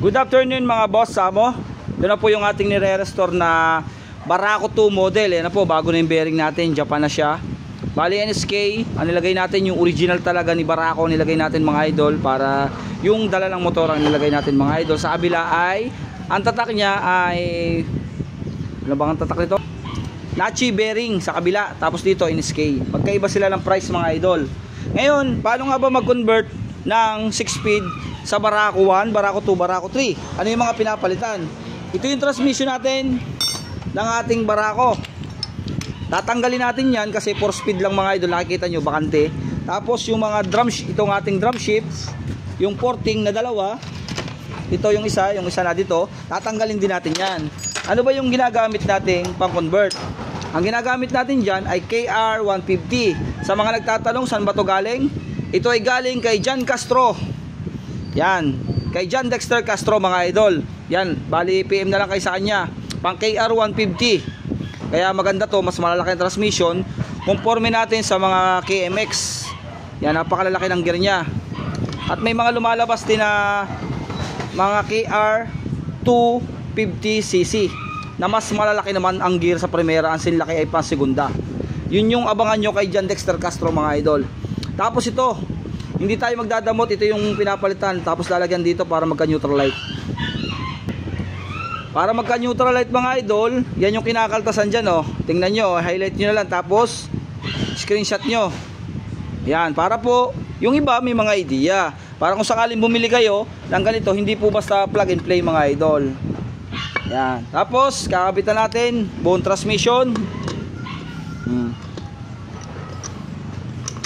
Good afternoon mga boss, Samo. Ito na po yung ating nire-restore na Barako 2 model. Yan na po, bago na yung bearing natin, Japan na siya. Bali NSK, ang nilagay natin yung original talaga ni Barako, nilagay natin mga idol, para yung dala ng motor ang nilagay natin mga idol. Sa kabila ay, ang tatak niya ay, ano bang ang tatak nito? Nachi bearing sa kabila, tapos dito NSK. Magkaiba sila ng price mga idol. Ngayon, paano nga ba mag-convert ng 6-speed sa Barako 1, Barako 2, Barako 3? Ano yung mga pinapalitan? Ito yung transmission natin ng ating Barako. Tatanggalin natin yan kasi 4-speed lang mga idol, nakikita nyo bakante. Tapos yung mga itong ating drum shifts, yung porting na dalawa, ito yung isa na dito, tatanggalin din natin yan. Ano ba yung ginagamit nating pang-convert? Ang ginagamit natin dyan ay KR150. Sa mga nagtatanong saan ba to galing? Ito ay galing kay John Castro. Yan, kay John Dexter Castro mga idol. Yan, bali PM na lang kayo sa kanya. Pang KR150. Kaya maganda to, mas malalaki ang transmission. Conforme natin sa mga KMX. Yan, napakalalaki ng gear niya. At may mga lumalabas din na mga KR250cc na mas malalaki naman ang gear sa primera, ang sinlaki ay pang segunda. Yun yung abangan nyo kay John Dexter Castro mga idol. Tapos ito, hindi tayo magdadamot, ito yung pinapalitan, tapos lalagyan dito para magka-neutral light. Para magka-neutral light mga idol, yan yung kinakaltasan dyan oh. Tingnan nyo, highlight nyo na lang, tapos screenshot nyo. Yan, para po, yung iba may mga idea. Para kung sakaling bumili kayo ng ganito, hindi po basta plug and play mga idol. Yan, tapos kakabitan natin buong transmission.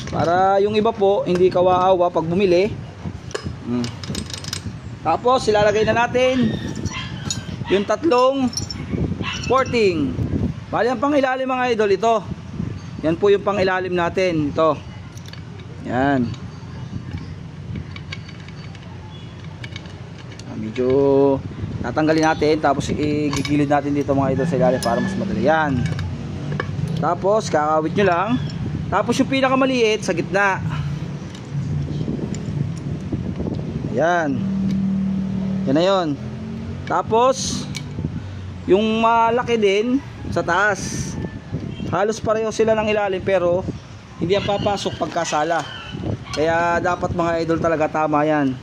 Para yung iba po hindi kawaawa pag bumili. Tapos ilalagay na natin yung tatlong porting. Bali ang pang ilalim mga idol ito. Yan po yung pang ilalim natin ito. Yan. Medyo tatanggalin natin, tapos igigilid natin dito mga idol sa ilalim para mas madali. Yan. Tapos kakawit nyo lang. Tapos yung pinakamaliit sa gitna. Yan. Yan na yun. Tapos yung malaki din sa taas. Halos pareho sila ng ilalim pero hindi yan papasok pagkasala. Kaya dapat mga idol talaga tama yan.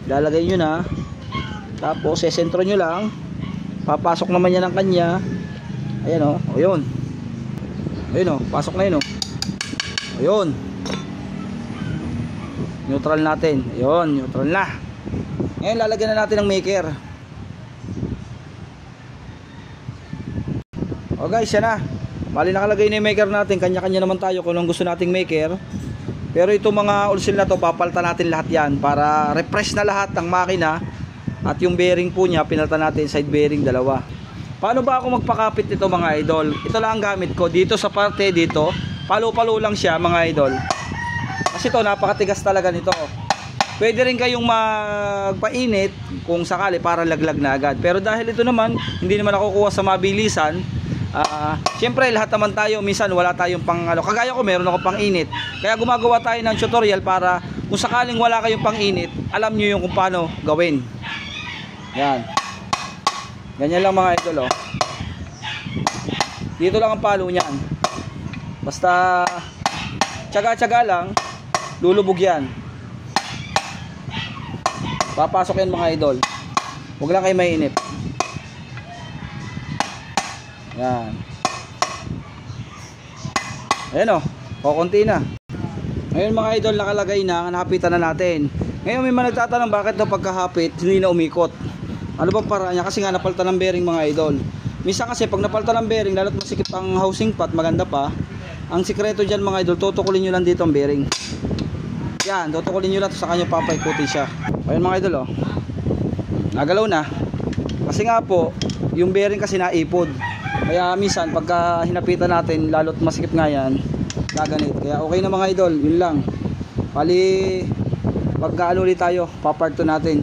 Lalagay nyo na. Tapos sesentro nyo lang. Papasok naman yan ng kanya. Ayan o, o yun. Ayun o, pasok na yun o. Ayun. Neutral natin. Ayun, neutral na. Ngayon lalagyan na natin ng maker. O guys, yan na. Bali nakalagay na yung maker natin. Kanya-kanya naman tayo kung anong gusto nating maker. Pero itong mga ulsil na to, papalitan natin lahat yan para refresh na lahat ng makina. At yung bearing po niya, pinalitan natin side bearing dalawa. Paano ba ako magpakapit nito mga idol? Ito lang ang gamit ko dito sa parte dito. Palo-palo lang siya mga idol. Kasi ito napakatigas talaga nito. Pwede rin kayong magpainit kung sakali para laglag na agad. Pero dahil ito naman hindi naman nakukuha sa mabilisan, syempre lahat naman tayo minsan wala tayong pang kagaya ko meron ako pang init. Kaya gumagawa tayo ng tutorial para kung sakaling wala kayong pang init, alam niyo yung kung paano gawin. Yan. Ganyan lang mga idol oh. Dito lang ang palo niyan. Basta tsaga-tsaga lang, lulubog yan. Papasok yan mga idol. Huwag lang kayo mainip. Yan. Ayan oh, kukunti na. Ngayon mga idol, nakalagay na, nahapitan na natin. Ngayon may mga nagtatanong bakit daw pagkahapit hindi na umikot. Ano bang paraan niya? Kasi nga napalitan ng bearing mga idol. Minsan kasi pag napalitan ng bearing, lalo't masikip ang housing pot, maganda pa. Ang sikreto dyan mga idol, tutukulin nyo lang dito ang bearing. Yan, tutukulin nyo lang sa kanya, papaikutin siya. Ayun mga idol oh. Nagalaw na. Kasi nga po, yung bearing kasi naipod. Kaya minsan pagka hinapitan natin, lalo't masikip nga yan, gaganit. Kaya okay na mga idol, yun lang. Bali, pagka ano ulit tayo, paparto natin.